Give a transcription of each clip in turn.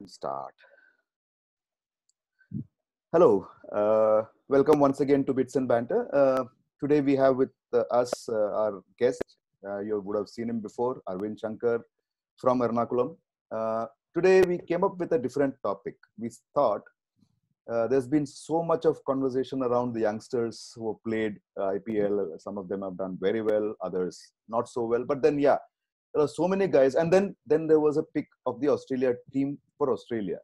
Start. Hello, welcome once again to Bits and Banter. Today we have with us our guest. You would have seen him before, Arvind Shankar from Ernakulam. Today we came up with a different topic. We thought there's been so much of conversation around the youngsters who have played IPL. Some of them have done very well, others not so well. But then, yeah, there are so many guys. And then there was a pick of the Australia team for Australia.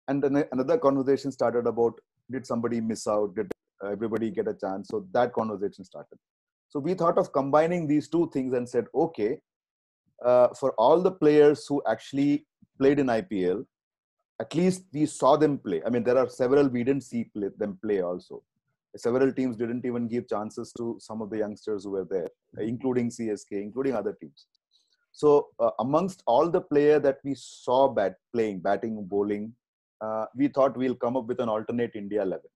And then another conversation started about, did somebody miss out? Did everybody get a chance? So that conversation started. So we thought of combining these two things and said, okay, for all the players who actually played in IPL, at least we saw them play. I mean, there are several we didn't see them play also. Several teams didn't even give chances to some of the youngsters who were there, including CSK, including other teams. So amongst all the players that we saw playing, batting, bowling, we thought we'll come up with an alternate India 11.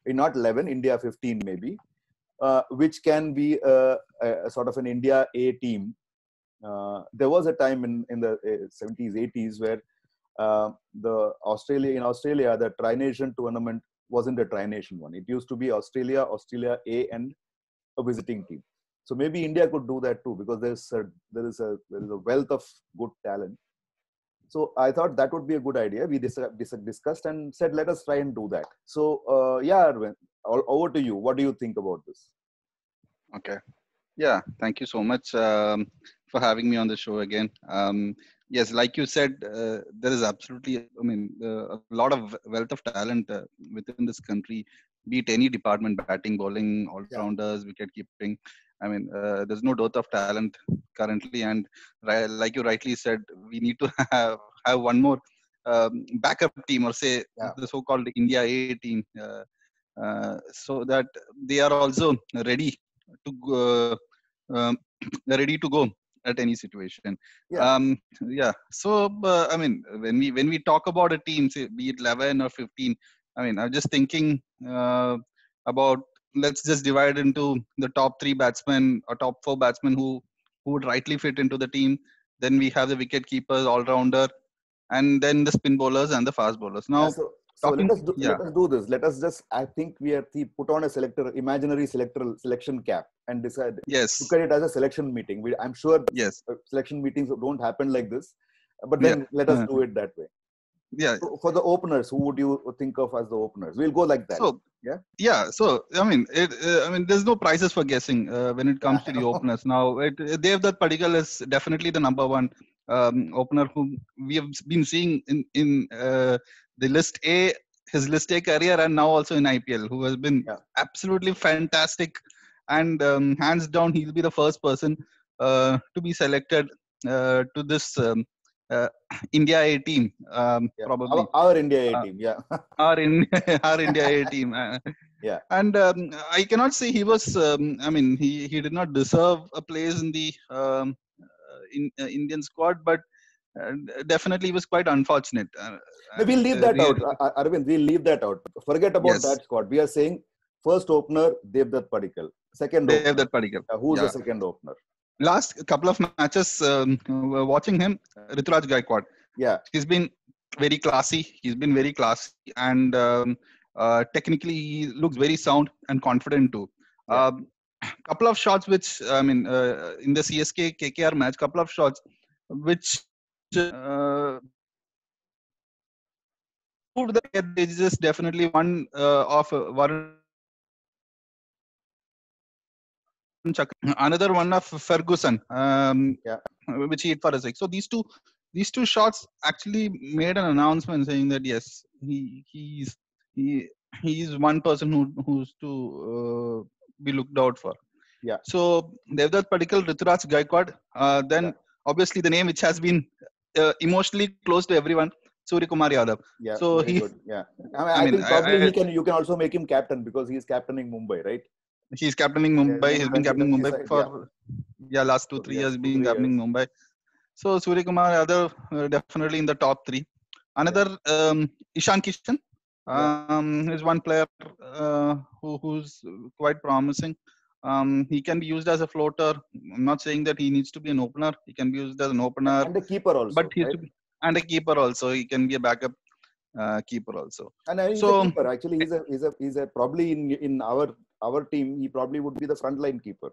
Not 11, India 15 maybe, which can be a sort of an India A team. There was a time in the 70s, 80s where in Australia, the Tri-Nation tournament wasn't a Tri-Nation one. It used to be Australia A and a visiting team. So maybe India could do that too, because there is a wealth of good talent. So I thought that would be a good idea. We discussed and said, let us try and do that. So yeah, Arvind, over to you. What do you think about this? Okay. Yeah, thank you so much for having me on the show again. Yes, like you said, there is absolutely, a lot of wealth of talent within this country, be it any department, batting, bowling, all-rounders, wicket keeping. There's no dearth of talent currently. And like you rightly said, we need to have one more backup team, or say the so-called India A team, so that they are also ready to ready to go at any situation. So when we talk about a team, say be it 11 or 15, I'm just thinking about, let's just divide into the top 3 batsmen or top 4 batsmen who would rightly fit into the team. Then we have the wicket keepers, all-rounder, and then the spin bowlers and the fast bowlers. Now, so let us do this. Let us just, I think we have to put on a imaginary selection cap and decide. Yes. Look at it as a selection meeting. I'm sure selection meetings don't happen like this, but then let us do it that way. Yeah. So for the openers, who would you think of as the openers? We'll go like that. So there's no prizes for guessing when it comes to the openers. Now, Devdutt Padikkal is definitely the number one opener whom we have been seeing in the List A, his List A career, and now also in IPL, who has been absolutely fantastic. And hands down, he'll be the first person to be selected to this India A team, probably. Our India A team, our India A team. And I cannot say he was, he did not deserve a place in the Indian squad, but definitely was quite unfortunate. We'll leave that out, Arvind. We'll leave that out. Forget about that squad. We are saying first opener, Devdutt Padikkal. Second opener. Devdutt Padikkal. Who's the second opener? Last couple of matches, watching him, Ruturaj Gaikwad. Yeah. He's been very classy. And technically he looks very sound and confident too. Couple of shots which, in the CSK KKR match, couple of shots which proved that there is just definitely one of Varun. Another one of Ferguson, which he hit for a 6. So these two shots actually made an announcement saying that yes, he is one person who's to be looked out for. Yeah. So Devdutt Padikkal, Ruturaj Gaikwad, then obviously the name which has been emotionally close to everyone, Suryakumar Yadav. Yeah. So good. Yeah. I think probably you can also make him captain because he's captaining Mumbai, right? He's captaining Mumbai. He's been captaining Mumbai for last 2-3 years. Being captaining Mumbai. So Suryakumar Yadav definitely in the top 3. Another Ishan Kishan is one player who's quite promising. He can be used as a floater. I'm not saying that he needs to be an opener. He can be used as an opener and a keeper also. But right? and a keeper also. He can be a backup keeper also. And he's a So keeper. Actually, he's a probably in our team, he probably would be the frontline keeper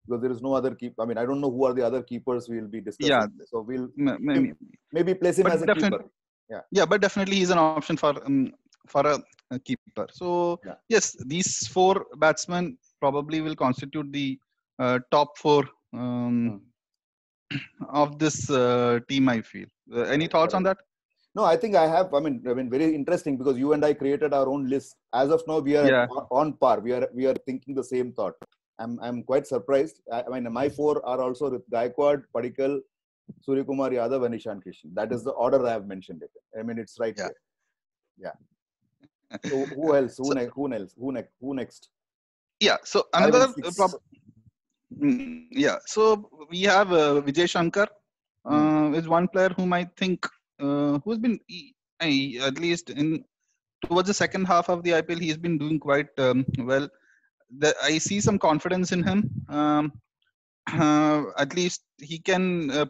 because there is no other keeper. I mean, I don't know who are the other keepers we'll be yeah, discussing. So we'll maybe, maybe place him as but a keeper. definitely, Yeah. yeah, but definitely he's an option for a keeper. So Yeah. yes, these four batsmen probably will constitute the top four of this team. I feel. Any thoughts on that? No, I think I have. I mean, very interesting because you and I created our own list. As of now, we are Yeah. on par. We are thinking the same thought. I'm quite surprised. I mean, my four are also with Gaikwad, Padikkal, Suryakumar Yadav, and Ishan Kishan. That is the order I have mentioned it. I mean, it's right here. Yeah. So who else? Who next? Who next? Yeah. So another yeah. So we have Vijay Shankar. Is one player whom I think who's been at least in towards the second half of the IPL, he's been doing quite well. I see some confidence in him. At least he can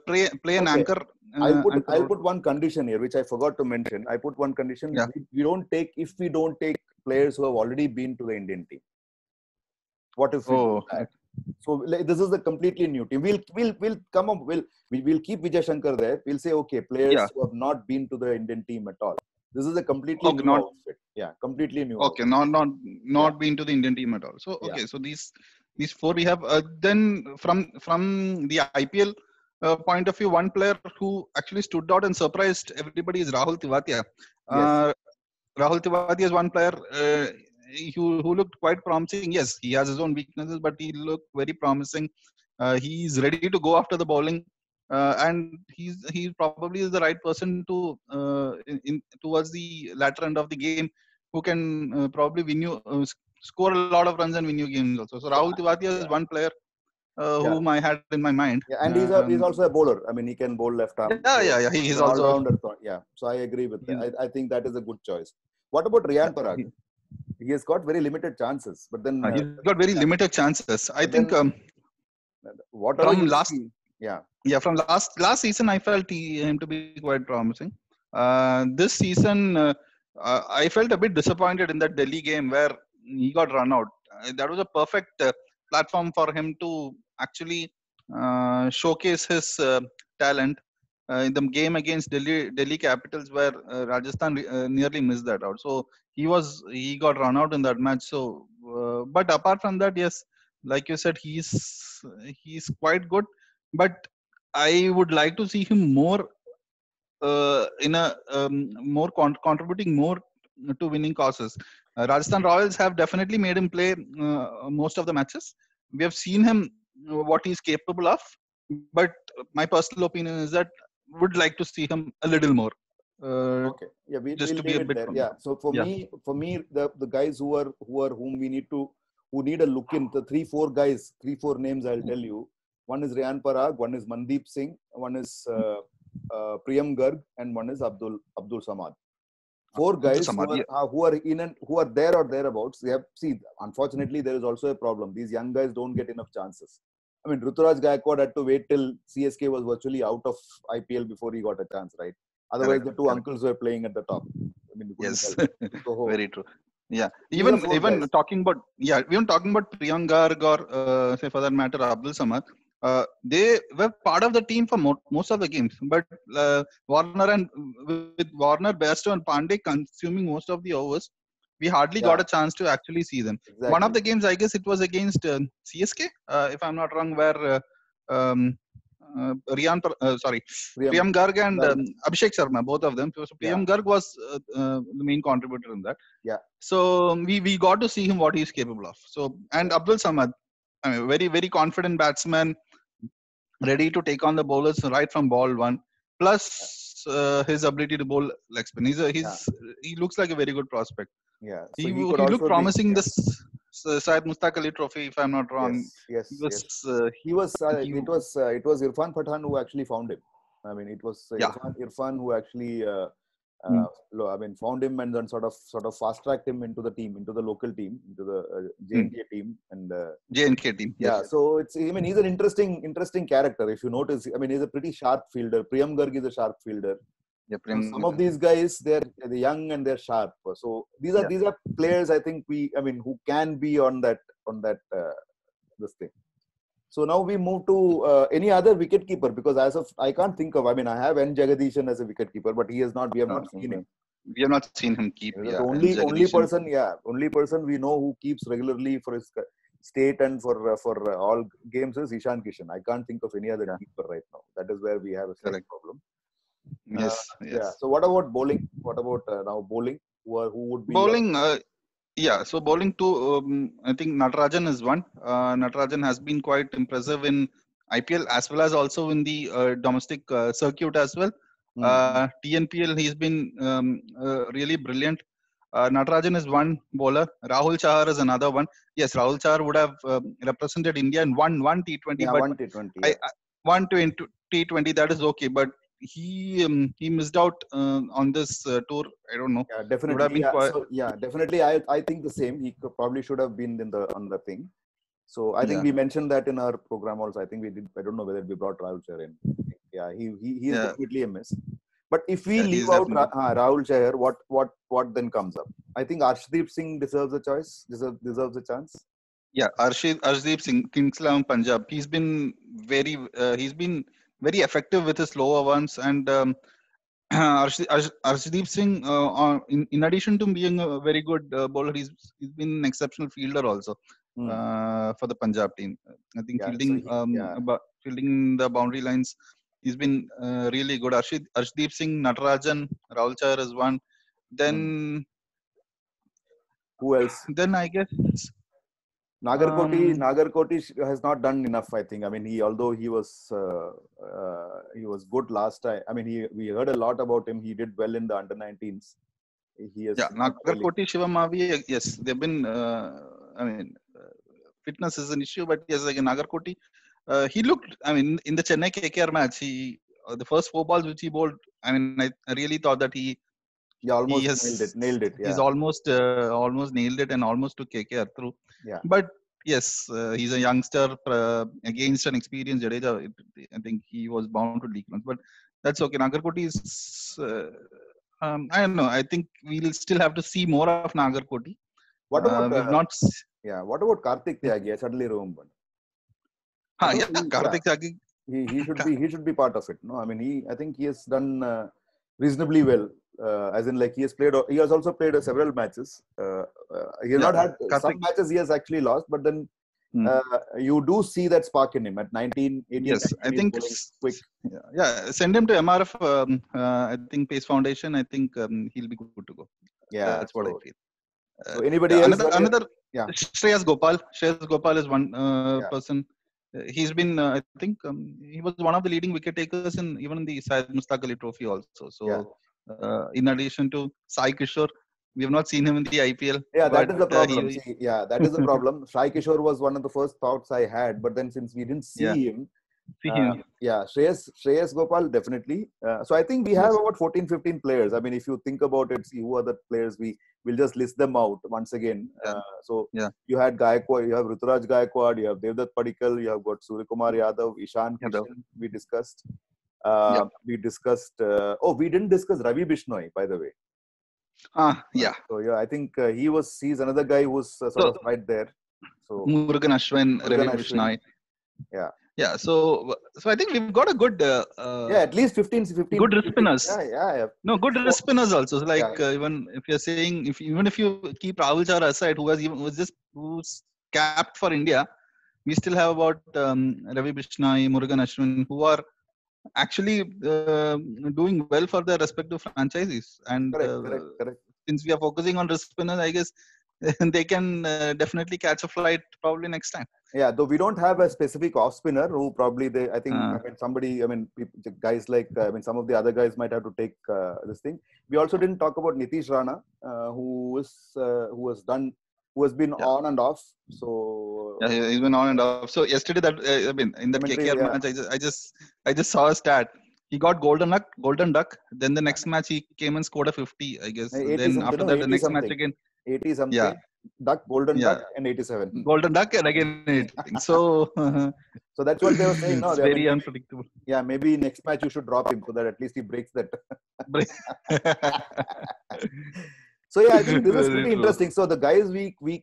play an anchor. I'll put one condition here, which I forgot to mention. I put one condition. Yeah. We don't take players who have already been to the Indian team. What if we do that? So this is a completely new team. We'll come up. We'll keep Vijay Shankar there. We'll say okay, players who have not been to the Indian team at all. This is a completely new outfit. Yeah, completely new. Okay, outfit. not been to the Indian team at all. So okay, so these four we have. Then from the IPL point of view, one player who actually stood out and surprised everybody is Rahul Tewatia. Rahul Tewatia is one player who looked quite promising. Yes, he has his own weaknesses, but he looked very promising. He's ready to go after the bowling. And he probably is the right person to towards the latter end of the game, who can probably win you score a lot of runs and win you games also. So Rahul Tewatia is one player whom I had in my mind. Yeah, and he's also a bowler. I mean, he can bowl left arm. Yeah. He's also all-rounder. Yeah, so I agree with that. I think that is a good choice. What about Riyan Parag? He has got very limited chances, but then he's got very limited chances. I think from last from last season I felt him to be quite promising. This season I felt a bit disappointed in that Delhi game where he got run out. That was a perfect platform for him to actually showcase his talent in the game against Delhi Capitals, where Rajasthan nearly missed that out. So he got run out in that match. So, but apart from that, yes, like you said, he's quite good. But I would like to see him more in a more contributing more to winning causes. Rajasthan Royals have definitely made him play most of the matches. We have seen him what he's capable of, but my personal opinion is that would like to see him a little more. Okay, yeah, we'll leave it there. Yeah, so for me, the guys whom we need to need a look in, the 3-4 names I'll tell you. One is Riyan Parag, one is Mandeep Singh, one is Priyam Garg, and one is Abdul Samad. Four guys who are there or thereabouts. Unfortunately, there is also a problem. These young guys don't get enough chances. I mean, Ruturaj Gaikwad had to wait till CSK was virtually out of IPL before he got a chance, right? Otherwise, the two uncles were playing at the top. I mean, yes, very true. Yeah, even talking about Priyam Garg or say for that matter Abdul Samad. They were part of the team for most of the games, but with Warner, Bairstow, and Pandey consuming most of the overs, we hardly got a chance to actually see them. Exactly. One of the games, I guess, it was against CSK, if I'm not wrong, where Priyam Garg and Abhishek Sharma, both of them. So Priyam Garg was the main contributor in that. Yeah. So we got to see him what he's capable of. So and Abdul Samad, I mean, very very confident batsman, ready to take on the bowlers right from ball one. Plus his ability to bowl leg spin. He looks like a very good prospect. Yeah. So he looked promising this Syed Mustaq Ali Trophy, if I'm not wrong. Yes. It was Irfan Pathan who actually found him. I mean, it was Irfan who actually found him and then sort of fast tracked him into the team, into the local team, into the J&K team and J&K team. Yeah. So he's an interesting character. If you notice, I mean, he's a pretty sharp fielder. Priyam Garg is a sharp fielder. Yeah, Some of these guys, they're young and they're sharp. So these are players I think who can be on that this thing. So now we move to any other wicket keeper, because as of I can't think of. I mean, I have N. Jagadishan as a wicket keeper, but he has not. We have not seen him. We have not seen him keep. The only person we know who keeps regularly for his state and for all games is Ishan Kishan. I can't think of any other keeper right now. That is where we have a slight problem. Yes. Yeah. So what about bowling? What about now bowling? Who would be bowling? So bowling too. I think Natarajan is one. Natarajan has been quite impressive in IPL as well as also in the domestic circuit as well. TNPL, he's been really brilliant. Natarajan is one bowler. Rahul Chahar is another one. Yes, Rahul Chahar would have represented India in one T20, but one T20. One T20, that is okay, but he missed out on this tour. I don't know. Yeah, definitely. Definitely. I think the same. He probably should have been on the thing. So I think we mentioned that in our program also. I think we did. I don't know whether we brought Rahul Chahar in. Yeah, he is definitely a miss. But if we leave out Rahul Chahar, what then comes up? I think Arshdeep Singh deserves a choice. Deserves a chance. Yeah, Arshdeep Singh, Kings XI Punjab. He's been very effective with his slower ones, and Arshdeep Singh, in addition to being a very good bowler, he's been an exceptional fielder also for the Punjab team. I think fielding the boundary lines, he's been really good. Arshdeep Singh, Natarajan, Rahul Chahar is one. Then who else? Then I guess Nagarkoti has not done enough. I think. I mean, although he was good last time. I mean, we heard a lot about him. He did well in the under-19s. Nagarkoti, Shivam Mavi. Yes, they've been. Fitness is an issue, but yes, like Nagarkoti, he looked. I mean, in the Chennai KKR match, the first 4 balls which he bowled. I mean, I really thought that he nailed it. Yeah. He's almost nailed it and almost took KKR through. Yeah. But yes, he's a youngster against an experienced Jadeja. I think he was bound to leak runs, but that's okay. Nagarkoti is. I don't know. I think we'll still have to see more of Nagarkoti. What about what about Karthik Tyagi? I suddenly remembered. Karthik Tyagi. He should be part of it. No, I mean I think he has done reasonably well. As in, like he has also played several matches. He has not had some matches he has actually lost, but then you do see that spark in him at 19, 18. Yes, I think quick. Send him to MRF. I think Pace Foundation. I think he'll be good to go. Yeah, that's what I feel. So anybody else? Another. Shreyas Gopal. Shreyas Gopal is one person. He's been, I think, he was one of the leading wicket takers even in the Syed Mustaq Ali Trophy also. So, in addition to Sai Kishore, we have not seen him in the IPL. Yeah, that is the problem. That is the problem. Sai Kishore was one of the first thoughts I had, but then since we didn't see him, Shreyas Gopal definitely. So I think we have about 14-15 players. I mean, if you think about it, see who are the players. We'll just list them out once again. You had Gaikwad, you have Ruturaj Gaikwad, you have Devdutt Padikkal, you have got Suryakumar Yadav, Ishan Kishan. We discussed. We discussed. We didn't discuss Ravi Bishnoi, by the way. So I think he's another guy who's sort of right there. So Murugan Ashwin, Ravi Bishnoi. Yeah, so I think we've got a good at least 15 good wrist spinners. No, good wrist spinners also. So even if you're saying if you keep Rahul Chahar aside, who's capped for India, we still have about Ravi Bishnoi, Murugan Ashwin, who are actually doing well for their respective franchises. And correct. Since we are focusing on wrist spinners, I guess they can definitely catch a flight probably next time. Yeah, though we don't have a specific off spinner who probably guys like some of the other guys might have to take this thing. We also didn't talk about Nitish Rana, who has been on and off. So he's been on and off. So yesterday in that KKR match, I just saw a stat. He got golden duck. Then the next match he came and scored a 50, I guess. Then after that, the next match again. 80 something. Yeah. Duck, Golden Yeah. Duck, and 87. Golden Duck and again anything. So So that's what they were saying. No, it's I mean, very maybe, unpredictable. yeah, maybe next match you should drop him so that at least he breaks that. So yeah, I think this is Very pretty true. interesting. So the guys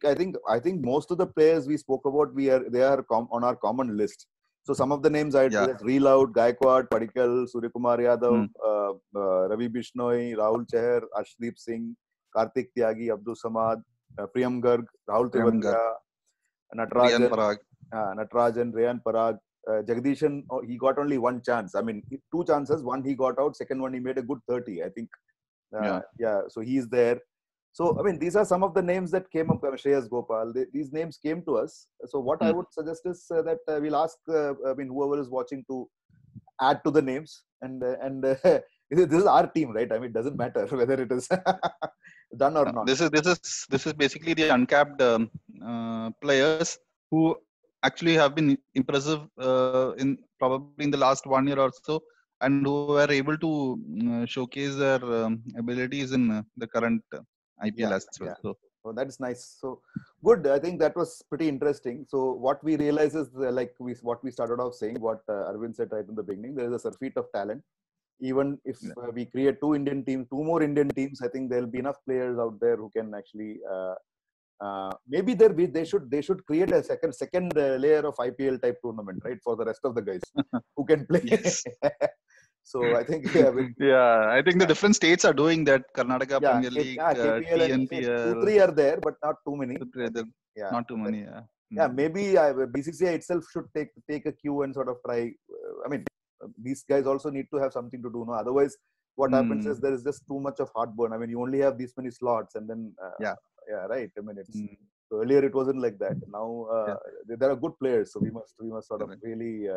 I think most of the players we spoke about, they are on our common list. So some of the names Reloud, Gaikwad, Padikkal, Suryakumar Yadav, Ravi Bishnoi, Rahul Chahar, Arshdeep Singh, Karthik Tyagi, Abdul Samad, Priyam Garg, Rahul Tewatia, Natarajan, Rayan Parag, Jagdishan. He got only one chance. I mean, two chances. One he got out. Second one he made a good 30. I think. So he's there. So, I mean, these are some of the names that came up. Shreyas Gopal, these names came to us. So, what I would suggest is that we'll ask, whoever is watching to add to the names. And this is our team, right? I mean, it doesn't matter whether it is done or not. This is basically the uncapped players who actually have been impressive in probably in the last 1 year or so, and who were able to showcase their abilities in the current IPL as well. Yeah. So that's nice. So good. I think that was pretty interesting. So what we realize is what we started off saying, what Arvind said right in the beginning, there is a surfeit of talent. Even if we create two more Indian teams, I think there'll be enough players out there who can actually maybe they should create a second layer of IPL type tournament, right, for the rest of the guys who can play. Yes. So I think I think the different states are doing that. Karnataka Premier League, KPL and 2-3 are there, but not too many. Not too many. Maybe BCCI itself should take a cue and sort of try. I mean, these guys also need to have something to do. No, otherwise, what happens is there is just too much of heartburn. I mean, you only have these many slots, and then right. I mean, so earlier it wasn't like that. Now there are good players, so we must sort of really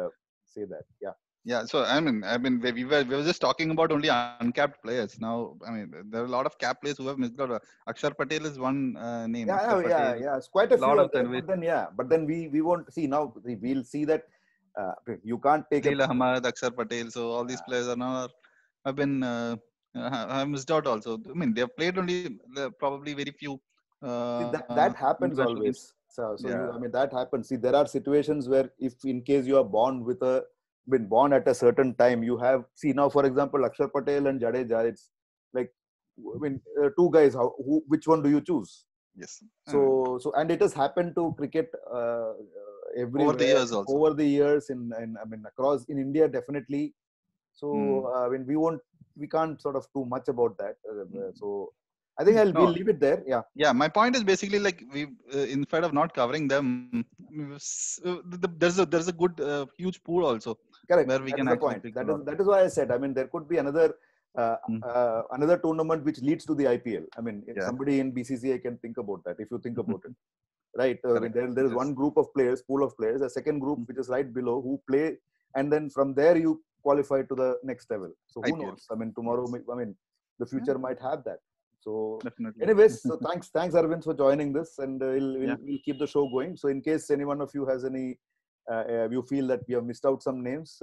say that. Yeah, so I mean, we were just talking about only uncapped players. Now, I mean, there are a lot of capped players who have missed out. Akshar Patel is one name. Yeah. It's quite a few of them. But then we won't see now. We'll see that you can't take Khalil Ahmad, Akshar Patel. So all these players are now have been have missed out also. I mean, they have played only probably very few. That happens always. That happens. See, there are situations where if in case you are been born at a certain time, you have now, for example, Akshar Patel and Jadeja. It's like, I mean, two guys. Which one do you choose? Yes. So and it has happened to cricket everywhere over the years also. Over the years across in India definitely. So I mean, we can't sort of do much about that. So I think we'll leave it there. Yeah. My point is basically like we, instead of not covering them, there's a good huge pool also. Correct. Where we can actually pick that is why I said. I mean, there could be another tournament which leads to the IPL. I mean, if somebody in BCCI can think about that. If you think about it, right? I mean, there is one group of players, pool of players, a second group which is right below who play, and then from there you qualify to the next level. So who knows? I mean, tomorrow, the future might have that. So, anyways, so thanks Arvind for joining this, and we'll keep the show going. So, in case any one of you has any, you feel that we have missed out some names,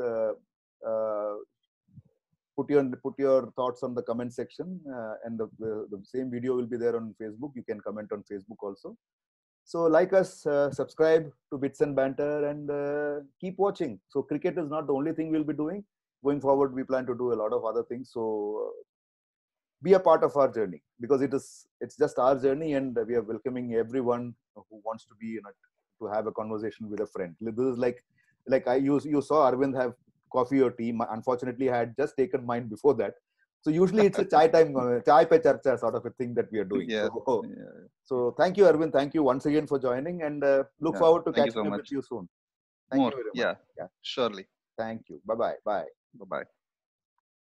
put your thoughts on the comment section, and the same video will be there on Facebook. You can comment on Facebook also. So, like us, subscribe to Bits and Banter, and keep watching. So, cricket is not the only thing we'll be doing. Going forward, we plan to do a lot of other things. So, be a part of our journey, because it's just our journey, and we are welcoming everyone who wants to be to have a conversation with a friend. This is like you saw Arvind have coffee or tea. Unfortunately, I had just taken mine before that. So usually it's a chai pe charcha sort of a thing that we are doing. So thank you, Arvind. Thank you once again for joining, and look forward to catching up with you soon. Thank you very much. Surely. Thank you. Bye-bye. Bye-bye.